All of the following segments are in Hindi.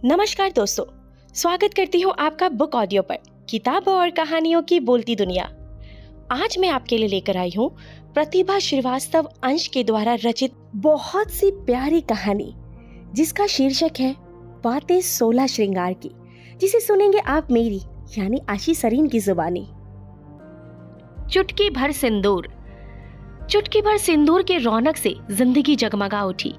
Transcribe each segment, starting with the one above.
नमस्कार दोस्तों, स्वागत करती हूँ आपका बुक ऑडियो पर किताबों और कहानियों की बोलती दुनिया। आज मैं आपके लिए लेकर आई हूँ प्रतिभा श्रीवास्तव अंश के द्वारा रचित बहुत सी प्यारी कहानी, जिसका शीर्षक है बातें 16 श्रृंगार की, जिसे सुनेंगे आप मेरी यानी आशी सरीन की जुबानी। चुटकी भर सिंदूर। चुटकी भर सिंदूर के रौनक से जिंदगी जगमगा उठी।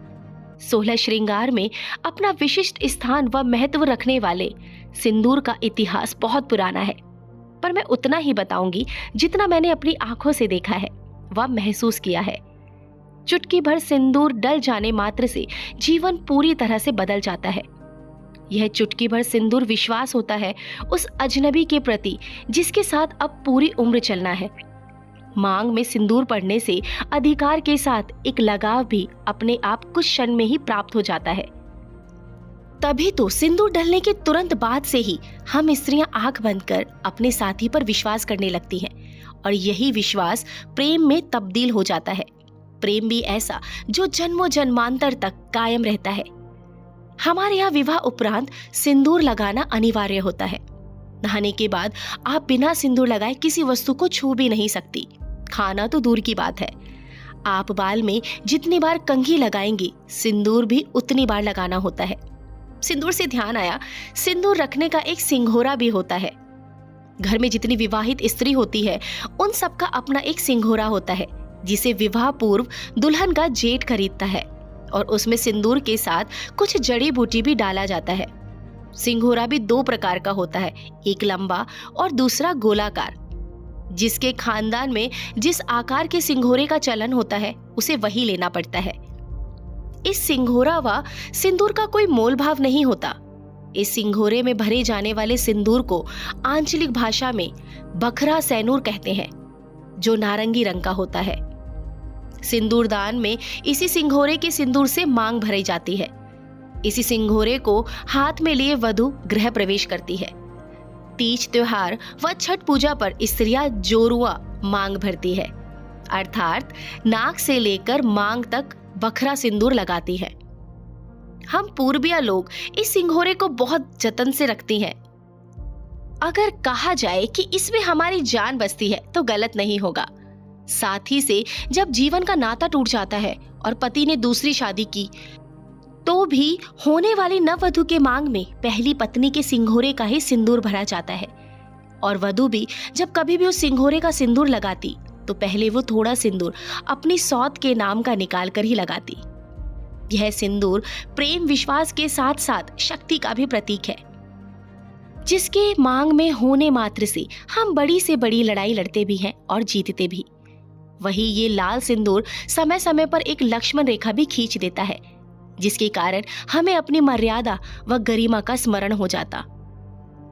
16 श्रृंगार में अपना विशिष्ट स्थान व महत्व रखने वाले सिंदूर का इतिहास बहुत पुराना है, पर मैं उतना ही बताऊंगी जितना मैंने अपनी आंखों से देखा है व महसूस किया है। चुटकी भर सिंदूर डल जाने मात्र से जीवन पूरी तरह से बदल जाता है। यह चुटकी भर सिंदूर विश्वास होता है उस अजनबी के प्रति जिसके साथ अब पूरी उम्र चलना है। मांग में सिंदूर पड़ने से अधिकार के साथ एक लगाव भी अपने आप कुछ क्षण में ही प्राप्त हो जाता है। तभी तो सिंदूर डलने के तुरंत बाद से ही हम स्त्रियां आंख बंद कर अपने साथी पर विश्वास करने लगती हैं, और यही विश्वास प्रेम में तब्दील हो जाता है। प्रेम भी ऐसा जो जन्मों जन्मांतर तक कायम रहता है। हमारे यहाँ विवाह उपरांत सिंदूर लगाना अनिवार्य होता है। नहाने के बाद आप बिना सिंदूर लगाए किसी वस्तु को छू भी नहीं सकती। खाना तो दूर की बात है, आप बाल में जितनी बार कंघी लगाएंगी सिंदूर भी उतनी बार लगाना होता है। सिंदूर से ध्यान आया, सिंदूर रखने का एक सिंघोरा भी होता है। घर में जितनी विवाहित स्त्री होती है उन सबका अपना एक सिंघोरा होता है, जिसे विवाह पूर्व दुल्हन का जेठ खरीदता है, और उसमें सिंदूर के साथ कुछ जड़ी बूटी भी डाला जाता है। सिंघोरा भी 2 प्रकार का होता है, एक लंबा और दूसरा गोलाकार। जिसके खानदान में जिस आकार के सिंघोरे का चलन होता है उसे वही लेना पड़ता है। इस सिंघोरा व सिंदूर का कोई मोल भाव नहीं होता। इस सिंघोरे में भरे जाने वाले सिंदूर को आंचलिक भाषा में बखरा सैनूर कहते हैं, जो नारंगी रंग का होता है। सिंदूरदान में इसी सिंघोरे के सिंदूर से मांग भरी जाती है। इसी सिंघोरे को हाथ में लिए वधू गृह प्रवेश करती है। तीज त्योहार व छठ पूजा पर स्त्रियां जोरुआ मांग भरती है, अर्थात नाक से लेकर मांग तक बखरा सिंदूर लगाती है। हम पूर्विया लोग इस सिंघोरे को बहुत जतन से रखती हैं। अगर कहा जाए कि इसमें हमारी जान बसती है तो गलत नहीं होगा। साथ ही से जब जीवन का नाता टूट जाता है और पति ने दूसरी शादी की, तो भी होने वाली नववधू के मांग में पहली पत्नी के सिंघोरे का ही सिंदूर भरा जाता है। और वधू भी जब कभी भी उस सिंघोरे का सिंदूर लगाती तो पहले वो थोड़ा सिंदूर अपनी सौत के नाम का निकाल कर ही लगाती। यह सिंदूर प्रेम विश्वास के साथ साथ शक्ति का भी प्रतीक है, जिसके मांग में होने मात्र से हम बड़ी से बड़ी लड़ाई लड़ते भी हैं और जीतते भी। वही ये लाल सिंदूर समय समय पर एक लक्ष्मण रेखा भी खींच देता है, जिसके कारण हमें अपनी मर्यादा व गरिमा का स्मरण हो जाता।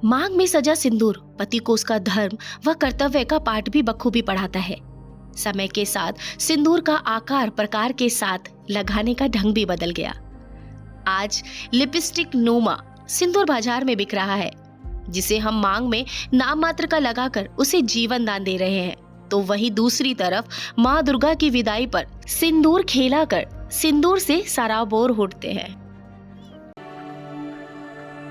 मांग में सजा सिंदूर पति को उसका धर्म व कर्तव्य का पाठ भी बखूबी पढ़ाता है। समय के साथ सिंदूर का आकार प्रकार के साथ लगाने का ढंग भी बदल गया। आज लिपस्टिक नुमा सिंदूर बाजार में बिक रहा है, जिसे हम मांग में नाम मात्र का लगाकर उसे जीवन दान दे रहे हैं। तो वही दूसरी तरफ माँ दुर्गा की विदाई पर सिंदूर खेला कर सिंदूर से सराबोर उठते हैं।